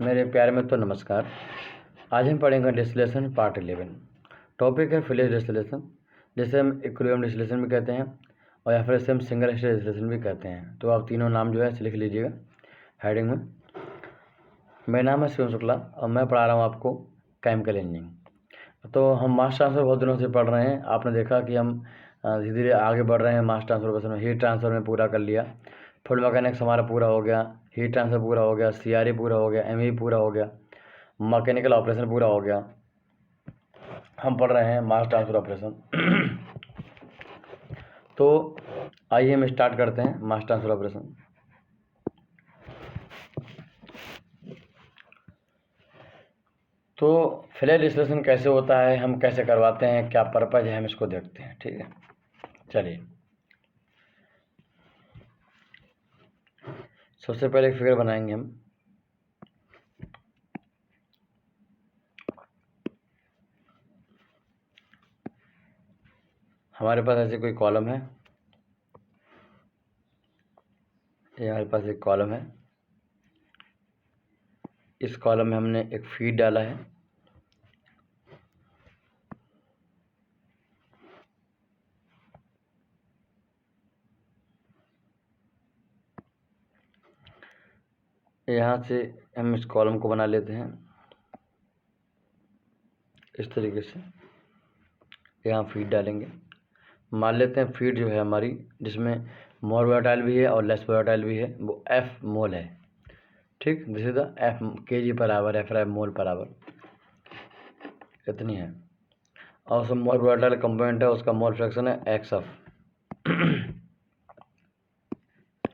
मेरे प्यारे मित्रों नमस्कार। आज हम पढ़ेंगे डिस्टिलेशन पार्ट 11। टॉपिक है फिलिज डिस्टिलेशन, जिसे हम इक्विलिब्रियम डिस्टिलेशन भी कहते हैं और या फिर इसे हम सिंगल स्टेज डिस्टिलेशन भी कहते हैं। तो आप तीनों नाम जो है लिख लीजिएगा हेडिंग में। मेरा नाम है शिवम शुक्ला और मैं पढ़ा रहा हूँ आपको केमिकल इंजीनियरिंग। तो हम मास ट्रांसफ़र बहुत दिनों से पढ़ रहे हैं। आपने देखा कि हम धीरे धीरे आगे बढ़ रहे हैं। मास ट्रांसफर में हीट ट्रांसफ़र में पूरा कर लिया, फ्लूइड मैकेनिक्स हमारा पूरा हो गया, हीट ट्रांसफ़र पूरा हो गया, सीआरई पूरा हो गया, एमई पूरा हो गया, मैकेनिकल ऑपरेशन पूरा हो गया। हम पढ़ रहे हैं मास ट्रांसफ़र ऑपरेशन। तो आइए हम स्टार्ट करते हैं मास ट्रांसफ़र ऑपरेशन। तो फिलिज डिस्टिलेशन कैसे होता है, हम कैसे करवाते हैं, क्या पर्पज़ है, हम इसको देखते हैं। ठीक है, चलिए। सबसे पहले एक फिगर बनाएंगे हम। हमारे पास ऐसे कोई कॉलम है, ये हमारे पास एक कॉलम है। इस कॉलम में हमने एक फीड डाला है। यहाँ से हम इस कॉलम को बना लेते हैं इस तरीके से। यहाँ फीड डालेंगे। मान लेते हैं फीड जो है हमारी, जिसमें मोर वोलेटाइल भी है और लेस वोलेटाइल भी है, वो एफ मोल है। ठीक, this is the F kg per hour, F mole per hour इतनी है। और उसमें मोर वोलेटाइल कंपोनेंट है, उसका मोल फ्रैक्शन है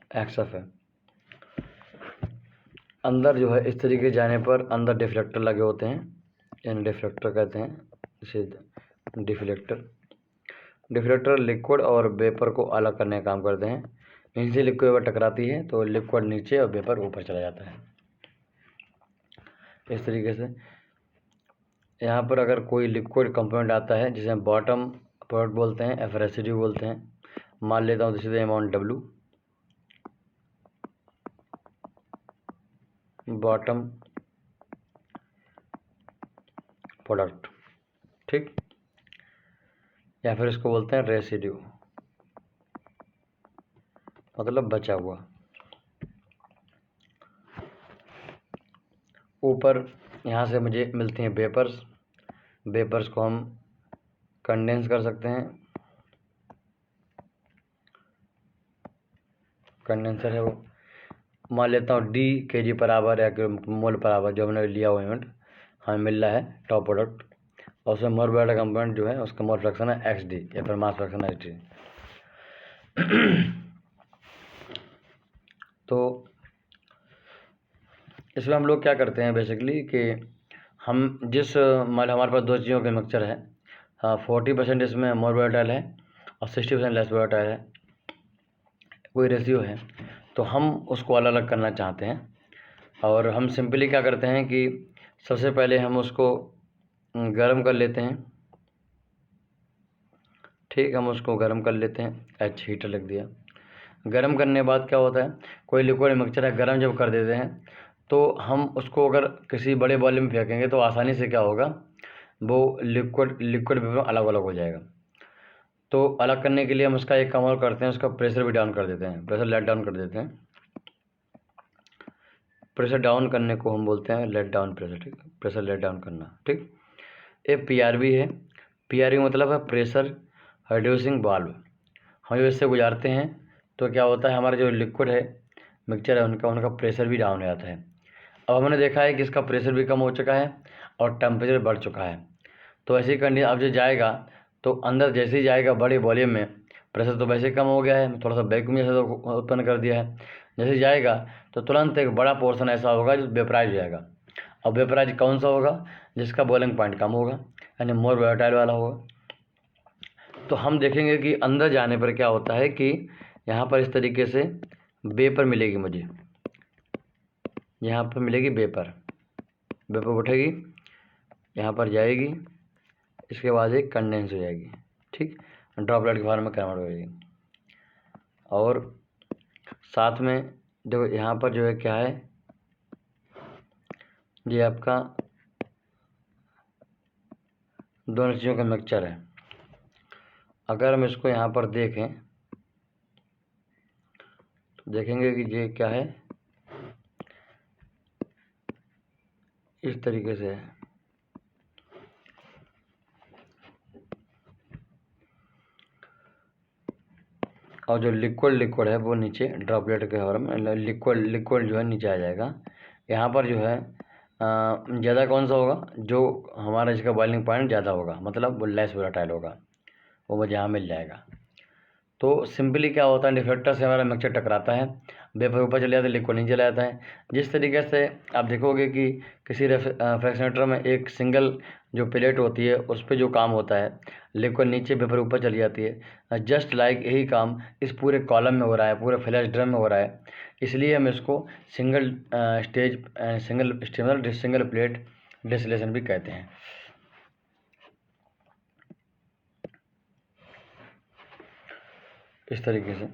एक्सएफ है। अंदर जो है इस तरीके जाने पर अंदर डिफ्लेक्टर लगे होते हैं, यानी डिफ्लेक्टर कहते हैं इसे, डिफ्लेक्टर लिक्विड और वेपर को अलग करने का काम करते हैं। इनसे लिक्विड वेपर टकराती है तो लिक्विड नीचे और वेपर ऊपर चला जाता है। इस तरीके से यहाँ पर अगर कोई लिक्विड कंपोनेंट आता है जिसे हम बॉटम प्रोडक्ट बोलते हैं, एफ रेसिड्यू बोलते हैं। मान लेता हूँ this is amount W, bottom product. ठीक, या फिर इसको बोलते हैं रेसिड्यू, मतलब बचा हुआ। ऊपर यहाँ से मुझे मिलती हैं वेपर्स। वेपर्स को हम कंडेंस कर सकते हैं, कंडेंसर है वो। मान लेता हूँ D kg पर आवर या मोल पर आवर जो हमने लिया हुआ यूनिट हमें मिल रहा है टॉप प्रोडक्ट, और उसमें मोल वाला कंपोनेंट जो है उसका मोल फ्रैक्शन है XD या फिर मास फ्रैक्शन HD। तो इसमें हम लोग क्या करते हैं बेसिकली कि हम जिस मान हमारे पास दो चीज़ों के मिक्सचर है, 40% इसमें मोर वोलेटाइल है और 60% लेस वोलेटाइल है, कोई रेशियो है, तो हम उसको अलग अलग करना चाहते हैं। और हम सिंपली क्या करते हैं कि सबसे पहले हम उसको गर्म कर लेते हैं। ठीक, हम उसको गर्म कर लेते हैं, एच हीटर लग दिया। गर्म करने के बाद क्या होता है, कोई लिक्विड मिक्सचर है, गर्म जब कर देते हैं तो हम उसको अगर किसी बड़े वॉल्यूम में फेंकेंगे तो आसानी से क्या होगा, वो लिक्विड वेपर अलग अलग हो जाएगा। तो अलग करने के लिए हम उसका एक काम और करते हैं, उसका प्रेशर भी डाउन कर देते हैं, प्रेशर लेट डाउन कर देते हैं। प्रेशर डाउन करने को हम बोलते हैं लेट डाउन प्रेशर। ठीक, प्रेशर लेट डाउन करना। ठीक, ये PRV है। PRV मतलब है प्रेशर रिड्यूसिंग वाल्व। हम जब इससे गुजारते हैं तो क्या होता है, हमारा जो लिक्विड है मिक्सचर है उनका प्रेशर भी डाउन हो जाता है। अब हमने देखा है कि इसका प्रेशर भी कम हो चुका है और टेम्परेचर बढ़ चुका है। तो ऐसी कंडीशन अब जो जाएगा तो अंदर जैसे ही जाएगा बड़े वॉल्यूम में, प्रेशर तो वैसे कम हो गया है, थोड़ा सा वैक्यूम जैसा तो उत्पन्न कर दिया है। जैसे जाएगा तो तुरंत एक बड़ा पोर्शन ऐसा होगा जो वेपराइज हो जाएगा। अब वेपराइज कौन सा होगा, जिसका बॉइलिंग पॉइंट कम होगा, यानी मोर वोलेटाइल वाला होगा। तो हम देखेंगे कि अंदर जाने पर क्या होता है कि यहाँ पर इस तरीके से वेपर मिलेगी मुझे, यहाँ पर मिलेगी वेपर उठेगी, यहाँ पर जाएगी, इसके बाद एक कंडेंस हो जाएगी। ठीक, ड्रॉपलेट के फॉर्म में कन्वर्ट हो जाएगी। और साथ में देखो यहाँ पर जो है क्या है, ये आपका दोनों चीज़ों का मिक्सचर है। अगर हम इसको यहाँ पर देखें तो देखेंगे कि ये क्या है, इस तरीके से है। और जो लिक्विड है वो नीचे ड्रॉपलेट के फॉर्म में, लिक्विड जो है नीचे आ जाएगा। यहाँ पर जो है ज़्यादा कौन सा होगा, जो हमारा इसका बॉइलिंग पॉइंट ज़्यादा होगा, मतलब वो लेस वोलेटाइल होगा, वो मुझे यहाँ मिल जाएगा। तो सिंपली क्या होता है, डिफेक्टर से हमारा मिक्सचर टकराता है, वेपर ऊपर चले जाता है, लिक्विड नीचे चला जाता है। जिस तरीके से आप देखोगे कि किसी फ्रैक्शनेटर में एक सिंगल जो प्लेट होती है उस पर जो काम होता है, लिक्विड नीचे वेपर ऊपर चली जाती है, जस्ट लाइक यही काम इस पूरे कॉलम में हो रहा है, पूरे फ्लैश ड्रम में हो रहा है। इसलिए हम इसको सिंगल सिंगल प्लेट डिस्टिलेशन भी कहते हैं। इस तरीके से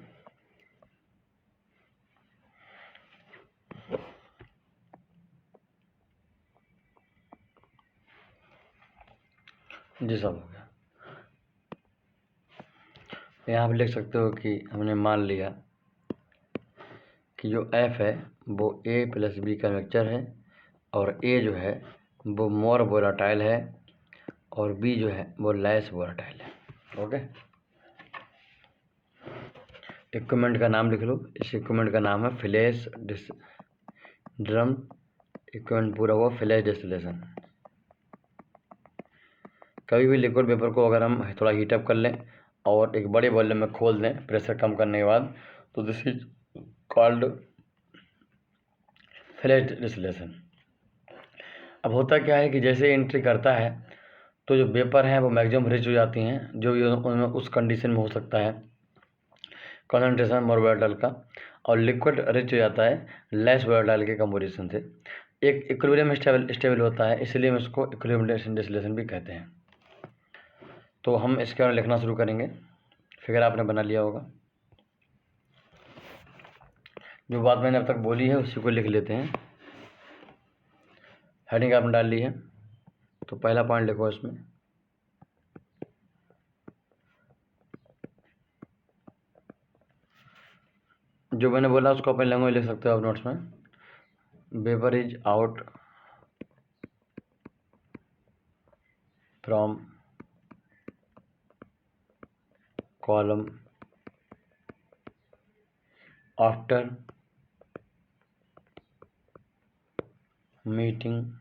जी सब हो गया। यहाँ आप लिख सकते हो कि हमने मान लिया कि जो F है वो A प्लस B का मिक्सचर है, और A जो है वो मोर वोलाटाइल है और B जो है वो लेस वोलाटाइल है। ओके, इक्विपमेंट का नाम लिख लो। इस इक्विपमेंट का नाम है फ्लैश ड्रम। इक्विपमेंट पूरा हुआ फ्लैश डिस्टिलेशन। कभी भी लिक्विड वेपर को अगर हम थोड़ा हीटअप कर लें और एक बड़े वॉल्यूम में खोल दें प्रेशर कम करने के बाद, तो this is called flash distillation. अब होता क्या है कि जैसे एंट्री करता है तो जो वेपर हैं वो मैक्सिमम रिच हो जाती हैं, जो भी उनमें उस कंडीशन में हो सकता है कॉन्सेंट्रेशन मोर वोलेटाइल का, और लिक्विड रिच हो जाता है लेस वोलेटाइल के कंपोजिशन से। एक इक्विलिब्रियम स्टेबल होता है, इसलिए हम इसको इक्विलिब्रियम डिस्टिलेशन भी कहते हैं। तो हम इसके बारे में लिखना शुरू करेंगे। फिगर आपने बना लिया होगा। जो बात मैंने अब तक बोली है उसी को लिख लेते हैं। हेडिंग आपने डाल ली है, तो पहला पॉइंट लिखो इसमें। जो मैंने बोला उसको अपने लैंग्वेज लिख सकते हो आप नोट्स में। Vapour is out from column after meeting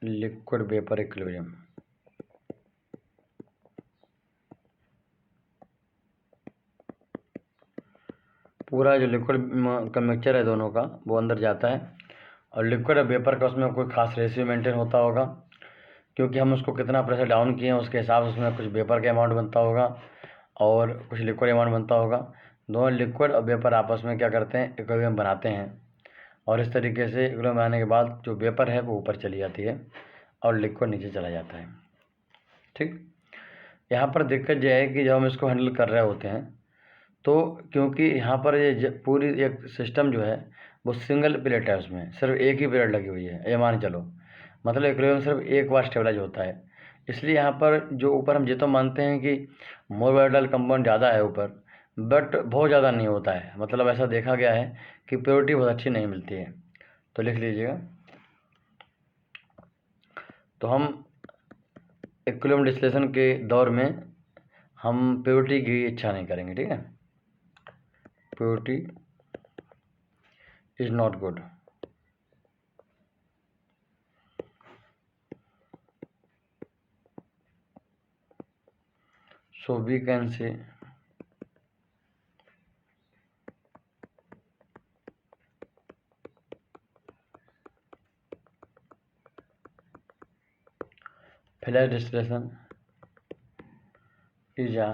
liquid vapour equilibrium. पूरा जो लिक्विड का मिक्सचर है दोनों का वो अंदर जाता है, और लिक्विड और वेपर का उसमें कोई खास रेशियो मेंटेन होता होगा, क्योंकि हम उसको कितना प्रेशर डाउन किए हैं उसके हिसाब से उसमें कुछ वेपर का अमाउंट बनता होगा और कुछ लिक्विड अमाउंट बनता होगा। दोनों लिक्विड और वेपर आपस में क्या करते हैं, इक्विलिब्रियम बनाते हैं, और इस तरीके से इक्विलिब्रियम बनाने के बाद जो वेपर है वो ऊपर चली जाती है और लिक्विड नीचे चला जाता है। ठीक, यहाँ पर दिक्कत यह है कि जब हम इसको हैंडल कर रहे होते हैं तो क्योंकि यहाँ पर ये पूरी एक सिस्टम जो है वो सिंगल प्लेट है, उसमें सिर्फ एक ही प्लेट लगी हुई है, ये मान चलो, मतलब इक्विलिब्रियम सिर्फ एक बार स्टेबलाइज होता है। इसलिए यहाँ पर जो ऊपर हम ये तो मानते हैं कि मोर वोलेटाइल कंपाउंड ज़्यादा है ऊपर, बट बहुत ज़्यादा नहीं होता है, मतलब ऐसा देखा गया है कि प्योरिटी बहुत अच्छी नहीं मिलती है। तो लिख लीजिएगा। तो हम इक्विलिब्रियम डिस्टिलेशन के दौर में हम प्योरिटी की इच्छा नहीं करेंगे, ठीक है। Purity is not good, so we can say flash distillation is a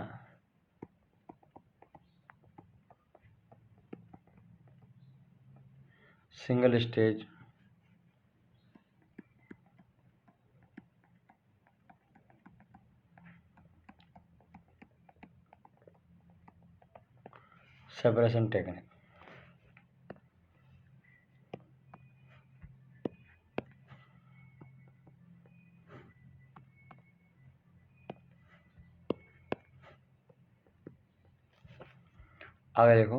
single stage separation technique। आगे देखो,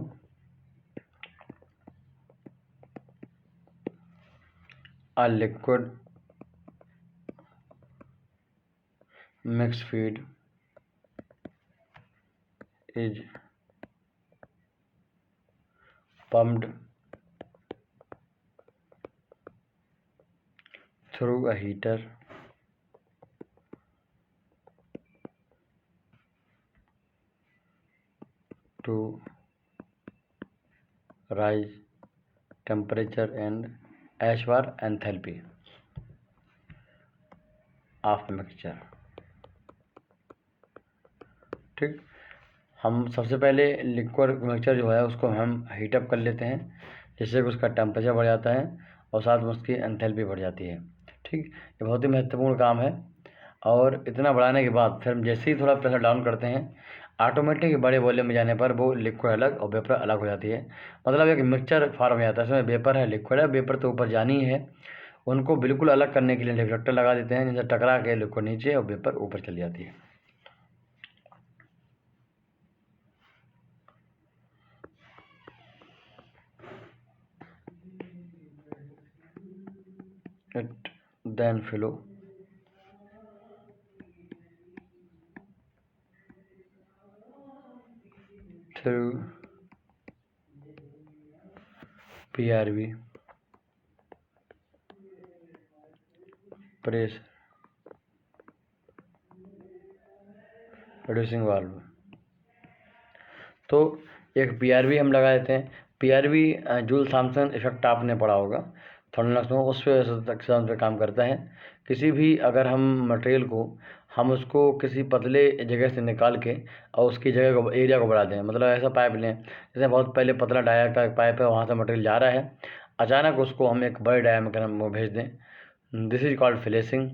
a liquid mixed feed is pumped through a heater to rise temperature and as per enthalpy of mixture। ठीक, हम सबसे पहले liquid mixture जो है उसको हम हीटअप कर लेते हैं, जिससे कि उसका टेम्परेचर बढ़ जाता है और साथ में उसकी एंथैल्पी बढ़ जाती है। ठीक, ये बहुत ही महत्वपूर्ण काम है। और इतना बढ़ाने के बाद फिर हम जैसे ही थोड़ा प्रेशर डाउन करते हैं, ऑटोमेटिक बड़े वॉल्यूम में जाने पर वो लिक्विड अलग और वेपर अलग हो जाती है। मतलब एक मिक्सचर फॉर्म हो जाता है, इसमें वेपर है, लिक्विड है, वेपर तो ऊपर जानी है। उनको बिल्कुल अलग करने के लिए रिफ्लेक्टर लगा देते हैं, जिनसे टकरा के लिक्विड नीचे और वेपर ऊपर चली जाती है। It then flow through PRV pressure reducing valve। तो एक PRV हम लगा देते हैं। PRV जूल थॉम्सन इफेक्ट आपने पढ़ा होगा थर्मोडायनामिक्स में, उस पे काम करता है। किसी भी अगर हम मटेरियल को हम उसको किसी पतले जगह से निकाल के और उसकी जगह को एरिया को बढ़ा दें, मतलब ऐसा पाइप लें जैसे बहुत पहले पतला डाया का पाइप है, वहाँ से मटेरियल जा रहा है, अचानक उसको हम एक बड़े डायमीटर में भेज दें। दिस इज कॉल्ड फ्लेशिंग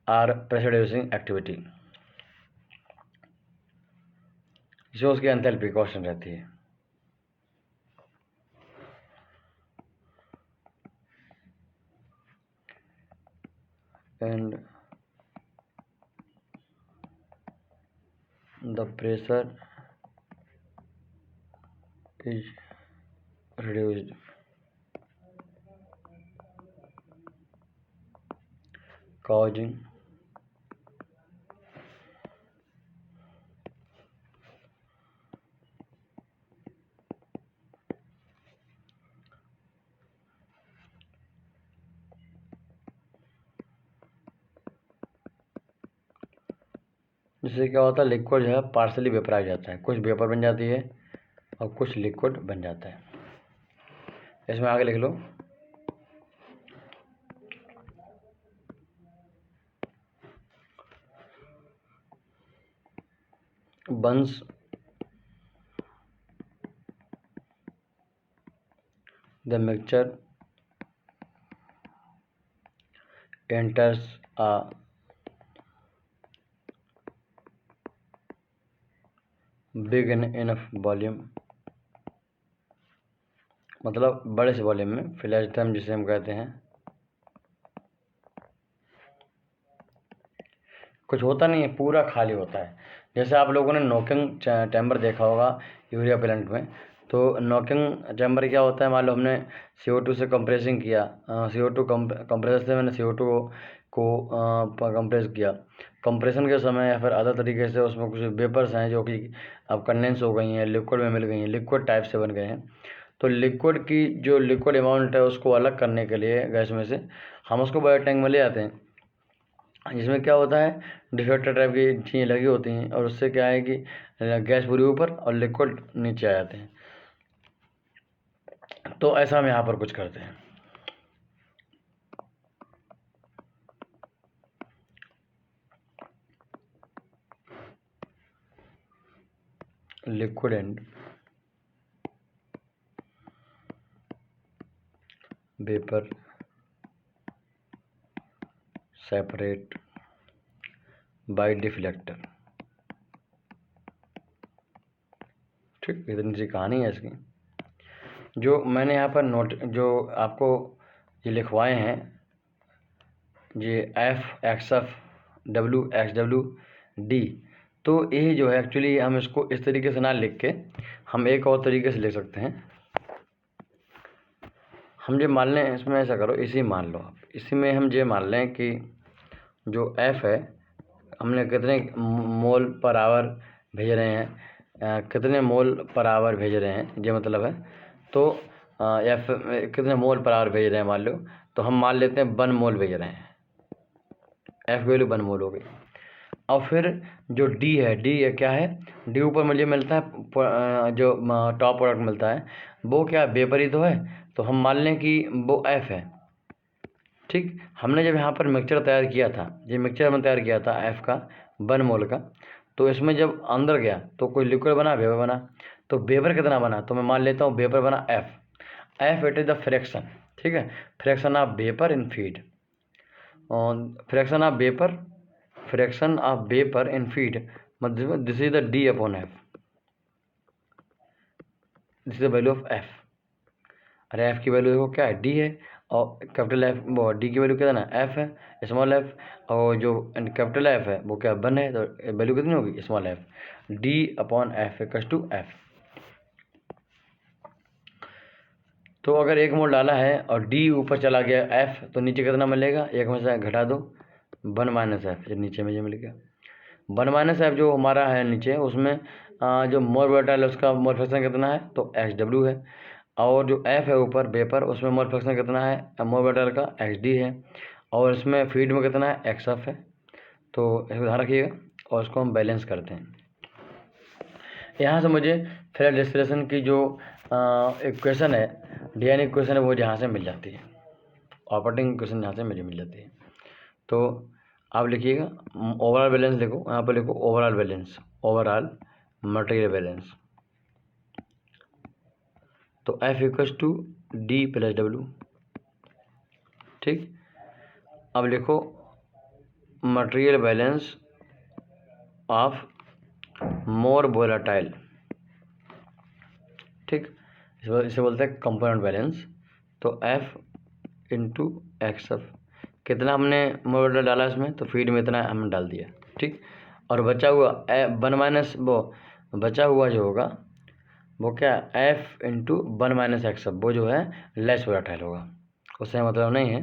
और प्रेशर रिड्यूसिंग एक्टिविटी, जो उसकी एंथैल्पी कांस्टेंट रहती है। And the pressure is reduced causing जिससे क्या होता है, लिक्विड जो है पार्सली वेपराइज जाता है, कुछ वेपर बन जाती है और कुछ लिक्विड बन जाता है। इसमें आगे लिख लो, once the mixture enters a big enough volume, मतलब बड़े से वॉल्यूम में, फ्लैश ड्रम जिसे हम कहते हैं, कुछ होता नहीं है, पूरा खाली होता है। जैसे आप लोगों ने नॉकिंग चैम्बर देखा होगा यूरिया प्लांट में, तो नॉकिंग चैम्बर क्या होता है, मान लो हमने CO2 से कंप्रेसिंग किया, CO2 कंप्रेसर से मैंने CO2 को कंप्रेस किया, कंप्रेशन के समय या फिर अदर तरीके से उसमें कुछ वेपर्स हैं जो कि अब कंडेंस हो गई हैं, लिक्विड में मिल गई हैं, लिक्विड टाइप से बन गए हैं। तो लिक्विड की जो लिक्विड अमाउंट है उसको अलग करने के लिए गैस में से हम उसको बायो टैंक में ले आते हैं, जिसमें क्या होता है, डिफेक्टर टाइप की चीज़ें लगी होती हैं, और उससे क्या है कि गैस पूरी ऊपर और लिक्विड नीचे आ जाते हैं। तो ऐसा हम यहाँ पर कुछ करते हैं। Liquid and vapour separate by deflector. ठीक, इतनी सी कहानी है इसकी। जो मैंने यहाँ पर नोट जो आपको ये लिखवाए हैं, ये FXF WXWD, तो ये जो है एक्चुअली हम इसको इस तरीके से ना लिख के हम एक और तरीके से लिख सकते हैं। हम जो मान लें, इसमें ऐसा करो, इसी मान लो आप, इसी में हम ये मान लें कि जो F है हमने कितने मोल पर आवर भेज रहे हैं, कितने मोल पर आवर भेज रहे हैं ये मतलब है। तो F कितने मोल पर आवर भेज रहे हैं मान लो, तो हम मान लेते हैं 1 मोल भेज रहे हैं, F वैल्यू 1 मोल हो गई। और फिर जो D है, D है क्या है, D ऊपर मुझे मिलता है जो टॉप प्रोडक्ट मिलता है वो क्या वेपर ही तो है, तो हम मान लें कि वो F है। ठीक, हमने जब यहाँ पर मिक्सचर तैयार किया था, ये मिक्सचर हमने तैयार किया था F का 1 मोल का, तो इसमें जब अंदर गया तो कोई लिक्विड बना, वेपर बना। तो वेपर कितना बना, तो मैं मान लेता हूँ वेपर बना F it is the fraction. ठीक है, fraction of vapour in feed, fraction of vapour in feed, मतलब this is the D upon F, this is the value of F। अरे F की वैल्यू देखो क्या है, D है, और कैपिटल F वो D की वैल्यू क्या है ना, F है, स्मॉल f, और जो कैपिटल F है वो क्या 1 है, तो वैल्यू कितनी होगी small f, D upon F equals to F। तो अगर 1 मोल डाला है और D ऊपर चला गया F, तो नीचे कितना मिलेगा, 1 में से घटा दो 1 माइनस F, ये नीचे में जो मिल गया 1 माइनस F जो हमारा है नीचे, उसमें जो मोल वोलेटाइल है उसका मोल फ्रैक्शन कितना है, तो XW है। और जो F है ऊपर वेपर, उसमें मोल फ्रैक्शन कितना है मोल वोलेटाइल का, XD है। और इसमें फीड में कितना है, XF है। तो इसको ध्यान रखिएगा और इसको हम बैलेंस करते हैं। यहाँ से मुझे फेरल डिस्टिलेशन की जो इक्वेशन है, DNA इक्वेशन है, वो यहाँ से मिल जाती है, ऑपरेटिंग इक्वेशन यहाँ से मुझे मिल जाती है। तो आप लिखिएगा ओवरऑल बैलेंस, लिखो यहाँ पर, लिखो overall balance, overall material balance. तो F equals to D plus W। ठीक, अब लिखो material balance of more volatile. ठीक, इसे बोलते हैं कंपोनेंट बैलेंस। तो F इंटू XF, कितना हमने मोल वोलेटाइल डाला इसमें, तो फीड में इतना हमने डाल दिया। ठीक, और बचा हुआ 1 माइनस वो बचा हुआ जो होगा वो क्या, F इंटू 1 माइनस XF, वो जो है लेस वोलेटाइल होगा, उससे मतलब नहीं है।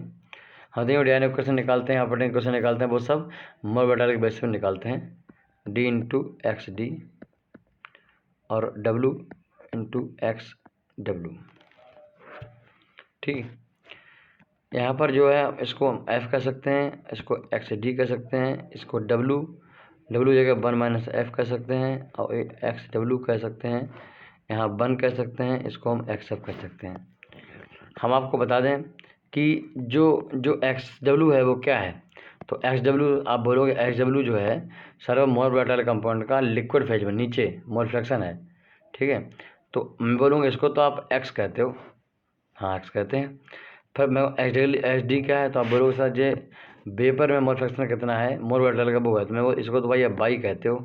हम देखिए DNA इक्वेशन निकालते हैं, ऑपरेटिंग इक्वेशन निकालते हैं, वो सब मोल वोलेटाइल के बेसिस पे निकालते हैं, D इंटू XD और W इंटू XW। ठीक, यहाँ पर जो है इसको हम F कह सकते हैं, इसको XD कह सकते हैं, इसको W जगह 1 माइनस F कह सकते हैं, और XW कह सकते हैं, यहाँ 1 कह सकते हैं, इसको हम XF कह सकते हैं। हम आपको बता दें कि जो XW है वो क्या है, तो XW आप बोलोगे, XW जो है सर वो मोल वोलेटाइल कंपाउंड का लिक्विड फेज में नीचे मोल फ्रैक्शन है। ठीक है, तो मैं बोलूँगा इसको तो आप X कहते हो, हाँ X कहते हैं। फिर मैं XD क्या है, तो आप बोलोगे सर ये वेपर में मोल फ्रैक्शन कितना है, मोल वोलेटाइल का वो है, तो मैं वो इसको तो भाई आप बाई कहते हो,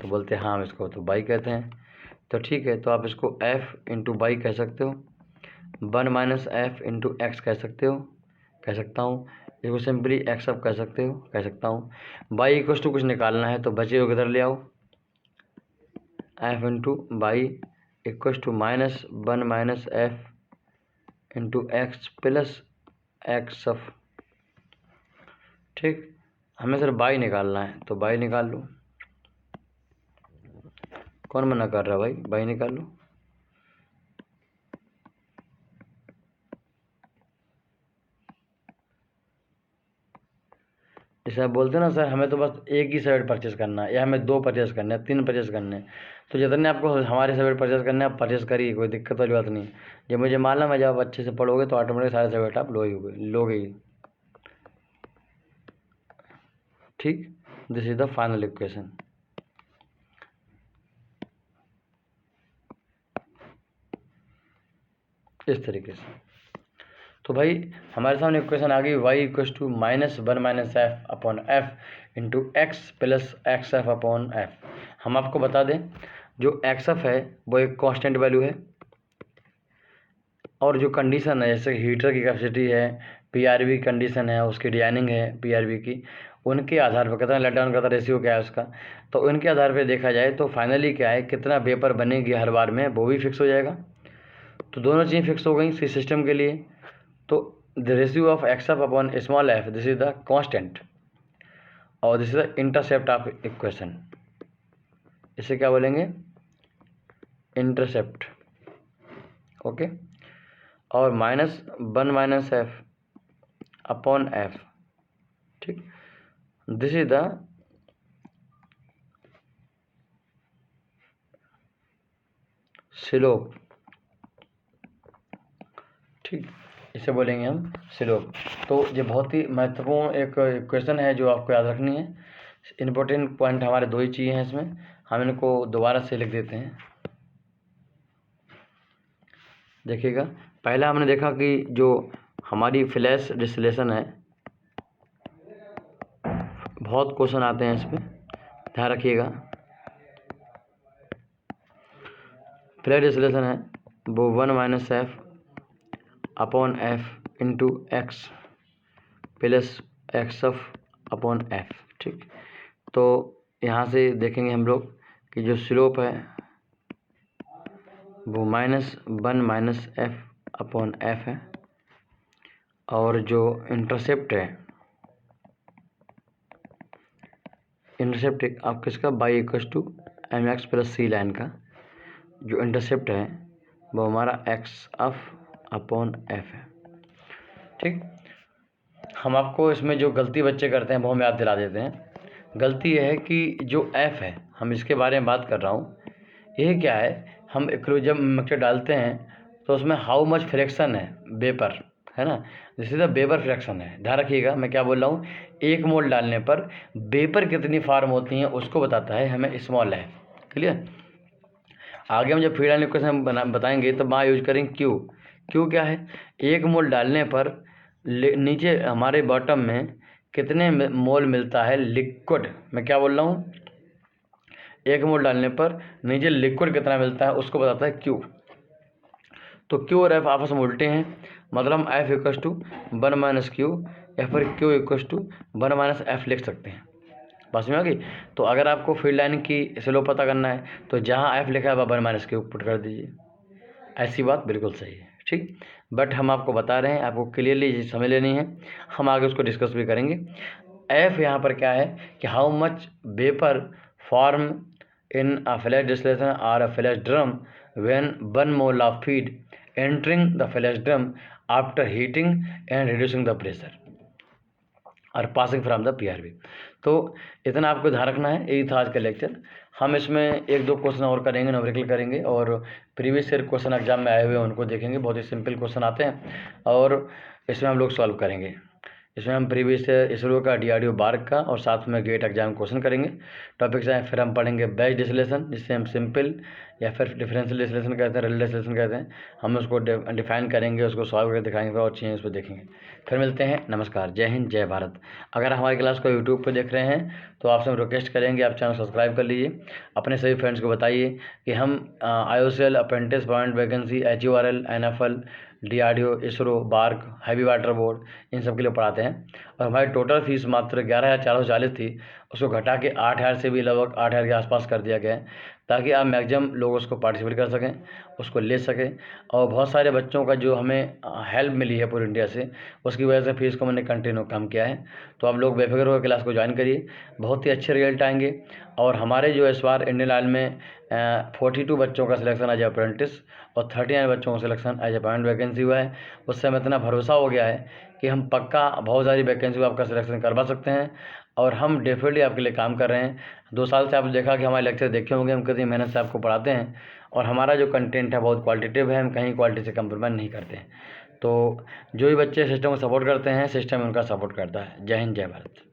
तो बोलते हैं हाँ हम इसको तो बाई कहते हैं। तो ठीक है, तो आप इसको F इंटू बाई कह सकते हो, 1 माइनस F इंटू एक्स कह सकते हो, कह सकता हूँ, इसको सिंपली एक्स अब कह सकते हो, कह सकता हूँ। बाई इक्वस टू कुछ निकालना है तो बचे हुए किधर ले आओ, F into y equals to minus 1 minus F into x plus x of. ठीक, हमें सिर्फ बाई निकालना है तो बाई निकाल लो, कौन मना कर रहा है भाई, बाई निकाल लो। जैसे आप बोलते हैं ना सर हमें तो बस एक ही सर्टिफिकेट परचेस करना है, या हमें 2 परचेस करने हैं, 3 परचेस करने हैं, तो जितने आपको हमारे सर्टिफिकेट परचेस करने हैं आप परचेस करिए, कोई दिक्कत वाली बात नहीं। जब मुझे मालूम है जब आप अच्छे से पढ़ोगे तो ऑटोमेटिक सारे सर्टिफिकेट आप लोगे ही। ठीक, this is the final equation. इस तरीके से तो भाई हमारे सामने इक्वेशन आ गई, y equals to minus 1 minus F upon F into x plus x F upon F. हम आपको बता दें जो एक्स एफ है वो एक कांस्टेंट वैल्यू है, और जो कंडीशन है जैसे हीटर की कैपेसिटी है, पीआरवी कंडीशन है, उसकी डिजाइनिंग है पीआरवी की, उनके आधार पर कितना लेट डाउन करता रेशियो क्या है उसका, तो उनके आधार पर देखा जाए तो फाइनली क्या है, कितना वेपर बनेगी हर बार में वो भी फिक्स हो जाएगा। तो दोनों चीज़ें फिक्स हो गई इस सिस्टम के लिए। तो the ratio of X F upon small F, this is the constant और this is the intercept of equation. इसे क्या बोलेंगे, इंटरसेप्ट। ओके, और -1 माइनस एफ अपॉन एफ, ठीक, दिस इज द स्लोप, ठीक, इसे बोलेंगे हम स्लोप। तो ये बहुत ही महत्वपूर्ण एक क्वेश्चन है जो आपको याद रखनी है। इम्पोर्टेंट पॉइंट हमारे दो ही चीज़ें हैं इसमें, हम इनको दोबारा से लिख देते हैं। देखिएगा, पहला हमने देखा कि जो हमारी फ्लैश डिस्टिलेशन है, बहुत क्वेश्चन आते हैं इस पर, ध्यान रखिएगा। फ्लैश डिस्टिलेशन है वो 1 minus F upon F into x plus x F upon F, ठीक। तो यहाँ से देखेंगे हम लोग कि जो स्लोप है वो -1 माइनस एफ अपॉन एफ है, और जो इंटरसेप्ट है, इंटरसेप्ट आप किसका, y equals to m x plus c line का जो इंटरसेप्ट है वो हमारा एक्स एफ अपॉन एफ है, ठीक। हम आपको इसमें जो गलती बच्चे करते हैं वो हम याद दिला देते हैं। गलती यह है कि जो एफ है, हम इसके बारे में बात कर रहा हूँ, यह क्या है, हम जब मिक्सचर डालते हैं तो उसमें हाउ मच फ्रैक्शन है वेपर, है ना, जिससे तो वेपर फ्रैक्शन है। ध्यान रखिएगा मैं क्या बोल रहा हूँ, 1 मोल डालने पर वेपर कितनी फार्म होती हैं उसको बताता है हमें स्मॉल है। क्लियर। आगे हम जब फ्रीडाइन इक्वेशन बताएंगे तो वहाँ यूज करेंगे क्यू। क्यू क्या है, 1 मोल डालने पर नीचे हमारे बॉटम में कितने मोल मिलता है लिक्विड। मैं क्या बोल रहा हूँ, 1 मोल डालने पर नीचे लिक्विड कितना मिलता है उसको बताता है क्यू। तो क्यू और एफ आपस में उल्टे हैं, मतलब हम F equals to 1 minus q या फिर q equals to 1 minus F लिख सकते हैं। बात में आ गई। तो अगर आपको फील्ड लाइन की स्लोप पता करना है तो जहाँ एफ लिखा है वह 1 माइनस क्यू पुट कर दीजिए। ऐसी बात बिल्कुल सही है, ठीक। बट हम आपको बता रहे हैं, आपको क्लियरली समझ लेनी है, हम आगे उसको डिस्कस भी करेंगे। एफ यहाँ पर क्या है कि how much vapour form in a flash distillation और a flash drum when 1 mole of feed entering the flash drum after heating and reducing the pressure और पासिंग फ्रॉम द पीआरवी। तो इतना आपको ध्यान रखना है। यही था आज का लेक्चर। हम इसमें 1-2 क्वेश्चन और करेंगे, न्यूमेरिकल करेंगे, और प्रीवियस ईयर क्वेश्चन एग्जाम में आए हुए हैं उनको देखेंगे। बहुत ही सिंपल क्वेश्चन आते हैं और इसमें हम लोग सॉल्व करेंगे। इसमें हम प्रीवियस इसरो का DRDO बार्क का और साथ में गेट एग्जाम क्वेश्चन करेंगे। टॉपिक्स हैं, फिर हम पढ़ेंगे बैच डिस्टिलेशन, जिससे हम सिंपल या फिर डिफरेंशियल डिस्टिलेशन कहते हैं, रियल डिस्टिलेशन कहते हैं। हम उसको डिफाइन करेंगे, उसको सॉल्व करके दिखाएंगे और चीज़ें उसको देखेंगे। फिर मिलते हैं। नमस्कार, जय हिंद, जय भारत। अगर हमारी क्लास को यूट्यूब पर देख रहे हैं तो आपसे हम रिक्वेस्ट करेंगे आप चैनल सब्सक्राइब कर लीजिए। अपने सभी फ्रेंड्स को बताइए कि हम IOCL, apprentice point vacancy, HURL, NFL, DRDO, ISRO, BARC, heavy water board, इन सब के लिए पढ़ाते हैं। और हमारी टोटल फीस मात्र 11,440 थी, उसको घटा के 8,000 से भी लगभग 8,000 के आसपास कर दिया गया है, ताकि आप मैक्सिमम लोग उसको पार्टिसिपेट कर सकें, उसको ले सकें। और बहुत सारे बच्चों का जो हमें हेल्प मिली है पूरे इंडिया से, उसकी वजह से फीस को मैंने कंटिन्यू कम किया है। तो आप लोग बेफिक्र होकर क्लास को ज्वाइन करिए, बहुत ही अच्छे रिजल्ट आएंगे। और हमारे जो इस बार इंडियन ऑयल में 42 बच्चों का सिलेक्शन एज अप्रेंटिस और 39 बच्चों का selection as a point vacancy हुआ है। उससे हमें इतना भरोसा हो गया है कि हम पक्का बहुत सारी वैकेंसी में आपका सिलेक्शन करवा सकते हैं, और हम डेफिनेटली आपके लिए काम कर रहे हैं। 2 साल से आपने देखा कि हमारे लेक्चर देखे होंगे, हम कितनी मेहनत से आपको पढ़ाते हैं, और हमारा जो कंटेंट है बहुत क्वालिटेटिव है, हम कहीं क्वालिटी से कंप्रोमाइज़ नहीं करते हैं। तो जो भी बच्चे सिस्टम को सपोर्ट करते हैं, सिस्टम उनका सपोर्ट करता है। जय हिंद, जय भारत।